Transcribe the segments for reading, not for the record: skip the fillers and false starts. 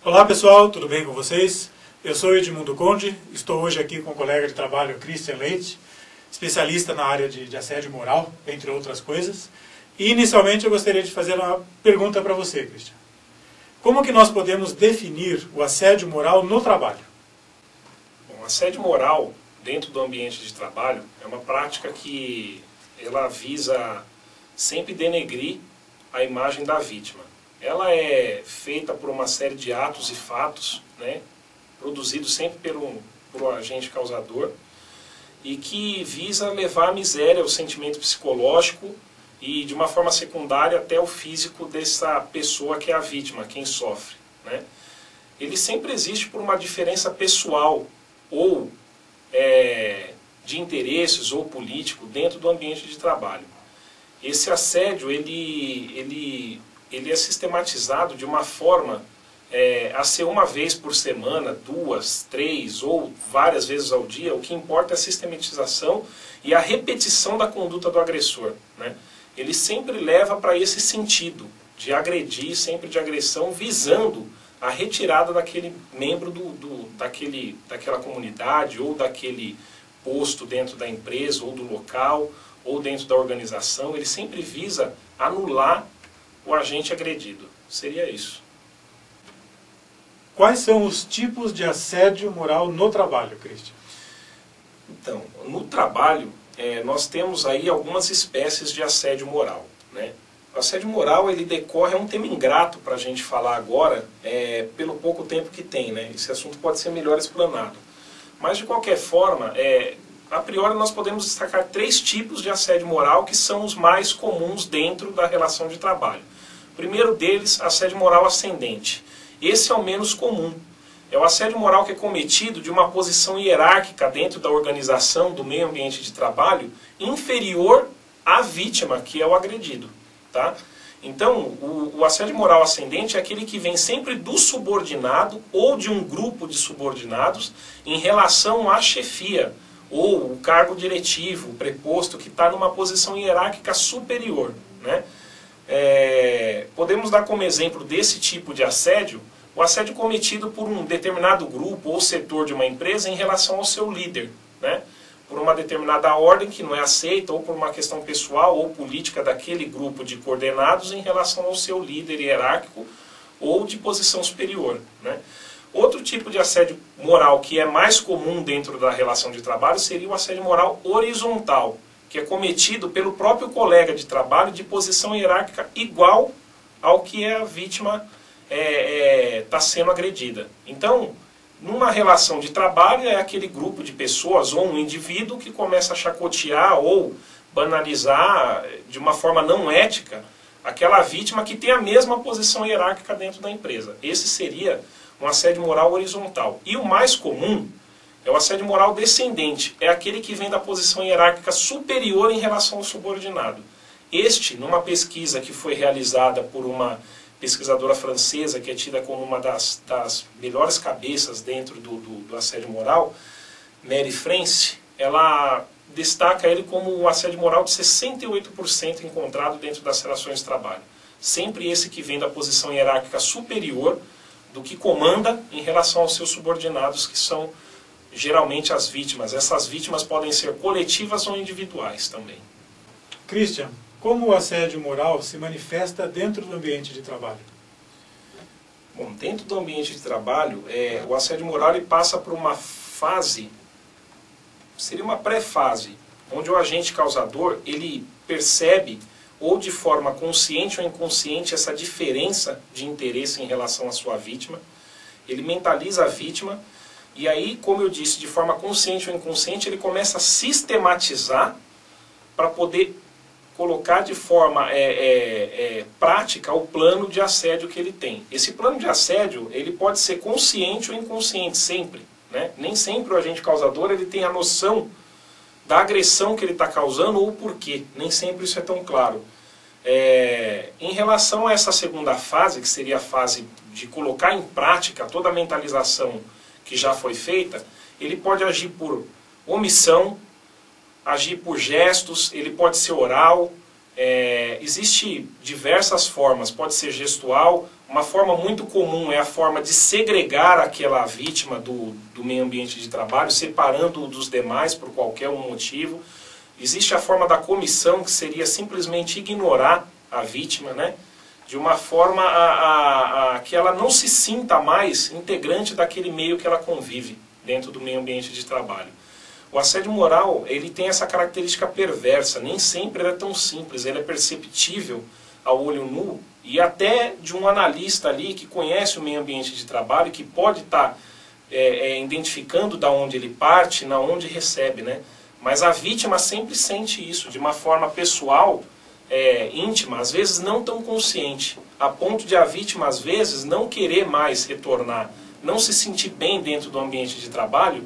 Olá pessoal, tudo bem com vocês? Eu sou Edmundo Conde, estou hoje aqui com o colega de trabalho Christian Leite, especialista na área de assédio moral, entre outras coisas. E inicialmente eu gostaria de fazer uma pergunta para você, Christian. Como que nós podemos definir o assédio moral no trabalho? Bom, assédio moral dentro do ambiente de trabalho é uma prática que ela visa sempre denegrir a imagem da vítima. Ela é feita por uma série de atos e fatos, né, produzidos sempre pelo agente causador, e que visa levar a miséria, o sentimento psicológico e, de uma forma secundária, até o físico dessa pessoa que é a vítima, quem sofre, né? Ele sempre existe por uma diferença pessoal ou de interesses ou político dentro do ambiente de trabalho. Esse assédio ele é sistematizado de uma forma a ser uma vez por semana, 2, 3 ou várias vezes ao dia. O que importa é a sistematização e a repetição da conduta do agressor, né? Ele sempre leva para esse sentido de agredir, sempre de agressão, visando a retirada daquele membro daquela comunidade ou daquele posto dentro da empresa ou do local ou dentro da organização. Ele sempre visa anular o agente agredido. Seria isso. Quais são os tipos de assédio moral no trabalho, Christian? Então, no trabalho, nós temos aí algumas espécies de assédio moral, né? O assédio moral, ele decorre, é um tema ingrato para a gente falar agora, pelo pouco tempo que tem, né? Esse assunto pode ser melhor explanado. Mas, de qualquer forma, a priori nós podemos destacar 3 tipos de assédio moral que são os mais comuns dentro da relação de trabalho. O primeiro deles, assédio moral ascendente. Esse é o menos comum. É o assédio moral que é cometido de uma posição hierárquica dentro da organização, do meio ambiente de trabalho, inferior à vítima, que é o agredido, tá? Então, o assédio moral ascendente é aquele que vem sempre do subordinado ou de um grupo de subordinados em relação à chefia, ou o cargo diretivo, o preposto, que está numa posição hierárquica superior, né? Podemos dar como exemplo desse tipo de assédio o assédio cometido por um determinado grupo ou setor de uma empresa em relação ao seu líder, né? Por uma determinada ordem que não é aceita, ou por uma questão pessoal ou política daquele grupo de coordenados em relação ao seu líder hierárquico ou de posição superior, né? Outro tipo de assédio moral que é mais comum dentro da relação de trabalho seria o assédio moral horizontal, que é cometido pelo próprio colega de trabalho de posição hierárquica igual ao que a vítima está sendo agredida. Então, numa relação de trabalho, é aquele grupo de pessoas ou um indivíduo que começa a chacotear ou banalizar de uma forma não ética aquela vítima que tem a mesma posição hierárquica dentro da empresa. Esse seria um assédio moral horizontal. E o mais comum é o assédio moral descendente. É aquele que vem da posição hierárquica superior em relação ao subordinado. Este, numa pesquisa que foi realizada por uma pesquisadora francesa, que é tida como uma das melhores cabeças dentro do assédio moral, Mary France, ela destaca ele como um assédio moral de 68% encontrado dentro das relações de trabalho. Sempre esse que vem da posição hierárquica superior do que comanda em relação aos seus subordinados, que são geralmente as vítimas. Essas vítimas podem ser coletivas ou individuais também. Christian, como o assédio moral se manifesta dentro do ambiente de trabalho? Bom, dentro do ambiente de trabalho, o assédio moral ele passa por uma fase, seria uma pré-fase, onde o agente causador ele percebe, ou de forma consciente ou inconsciente, essa diferença de interesse em relação à sua vítima. Ele mentaliza a vítima e aí, como eu disse, de forma consciente ou inconsciente, ele começa a sistematizar para poder colocar de forma prática o plano de assédio que ele tem. Esse plano de assédio ele pode ser consciente ou inconsciente, sempre, né? Nem sempre o agente causador ele tem a noção da agressão que ele está causando ou o porquê. Nem sempre isso é tão claro. Em relação a essa segunda fase, que seria a fase de colocar em prática toda a mentalização que já foi feita, ele pode agir por omissão, agir por gestos, ele pode ser oral, Existe diversas formas, pode ser gestual. Uma forma muito comum é a forma de segregar aquela vítima do meio ambiente de trabalho, separando-o dos demais por qualquer motivo. Existe a forma da comissão, que seria simplesmente ignorar a vítima, né? De uma forma que ela não se sinta mais integrante daquele meio que ela convive dentro do meio ambiente de trabalho. O assédio moral, ele tem essa característica perversa, nem sempre ele é tão simples, ele é perceptível ao olho nu e até de um analista ali que conhece o meio ambiente de trabalho, que pode estar identificando da onde ele parte, na onde recebe, né? Mas a vítima sempre sente isso de uma forma pessoal, íntima, às vezes não tão consciente, a ponto de a vítima às vezes não querer mais retornar, não se sentir bem dentro do ambiente de trabalho,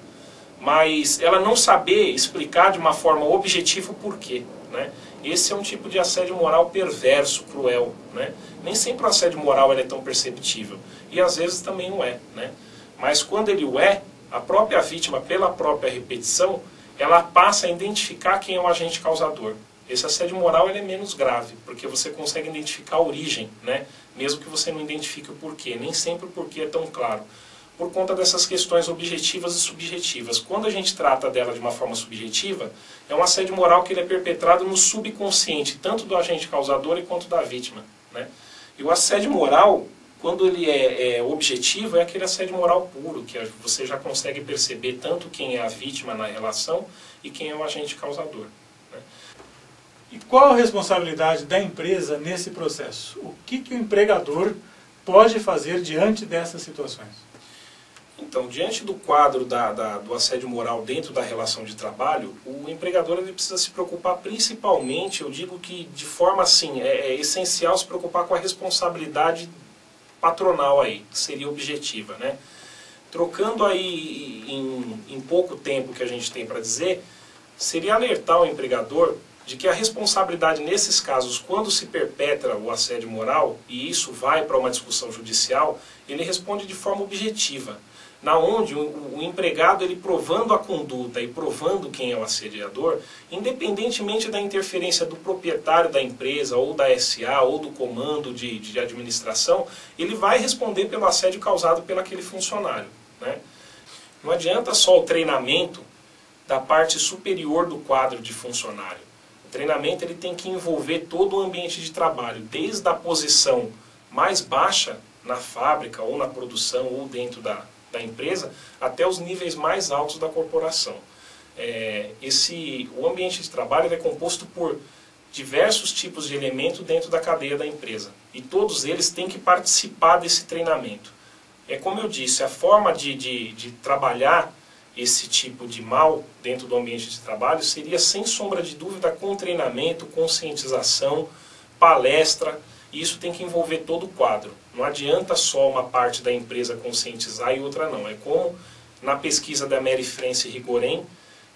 mas ela não saber explicar de uma forma objetiva o porquê, né? Esse é um tipo de assédio moral perverso, cruel, né? Nem sempre o assédio moral ele é tão perceptível, e às vezes também não é, né? Mas quando ele o é, a própria vítima, pela própria repetição, ela passa a identificar quem é o agente causador. Esse assédio moral ele é menos grave, porque você consegue identificar a origem, né? Mesmo que você não identifique o porquê, nem sempre o porquê é tão claro. Por conta dessas questões objetivas e subjetivas. Quando a gente trata dela de uma forma subjetiva, é um assédio moral que ele é perpetrado no subconsciente, tanto do agente causador quanto da vítima, né? E o assédio moral, quando ele é objetivo, é aquele assédio moral puro, que você já consegue perceber tanto quem é a vítima na relação e quem é o agente causador, né? E qual a responsabilidade da empresa nesse processo? O que o empregador pode fazer diante dessas situações? Então, diante do quadro do assédio moral dentro da relação de trabalho, o empregador ele precisa se preocupar principalmente, eu digo que de forma assim, é essencial se preocupar com a responsabilidade patronal aí, que seria objetiva, né? Trocando aí em pouco tempo que a gente tem para dizer, seria alertar o empregador de que a responsabilidade nesses casos, quando se perpetra o assédio moral, e isso vai para uma discussão judicial, ele responde de forma objetiva, na onde o empregado, ele provando a conduta e provando quem é o assediador, independentemente da interferência do proprietário da empresa, ou da SA, ou do comando de administração, ele vai responder pelo assédio causado pelo aquele funcionário, né? Não adianta só o treinamento da parte superior do quadro de funcionário. O treinamento ele tem que envolver todo o ambiente de trabalho, desde a posição mais baixa na fábrica, ou na produção, ou dentro da empresa, até os níveis mais altos da corporação. O ambiente de trabalho ele é composto por diversos tipos de elementos dentro da cadeia da empresa. E todos eles têm que participar desse treinamento. Como eu disse, a forma de trabalhar esse tipo de mal dentro do ambiente de trabalho seria, sem sombra de dúvida, com treinamento, conscientização, palestra. E isso tem que envolver todo o quadro. Não adianta só uma parte da empresa conscientizar e outra não. É como na pesquisa da Mary France Rigoren,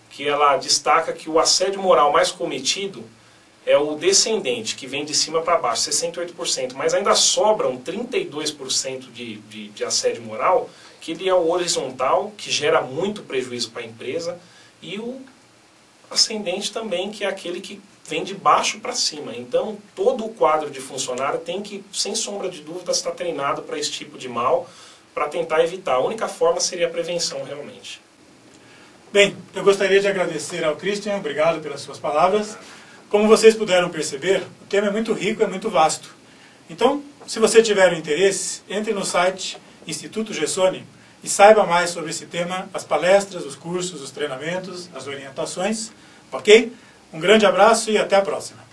que ela destaca que o assédio moral mais cometido é o descendente, que vem de cima para baixo, 68%. Mas ainda sobram 32% de assédio moral, que ele é o horizontal, que gera muito prejuízo para a empresa, e o ascendente também, que é aquele que vem de baixo para cima. Então, todo o quadro de funcionário tem que, sem sombra de dúvida, estar treinado para esse tipo de mal, para tentar evitar. A única forma seria a prevenção, realmente. Bem, eu gostaria de agradecer ao Christian, obrigado pelas suas palavras. Como vocês puderam perceber, o tema é muito rico, é muito vasto. Então, se você tiver interesse, entre no site Instituto Gessoni e saiba mais sobre esse tema, as palestras, os cursos, os treinamentos, as orientações, ok? Um grande abraço e até a próxima.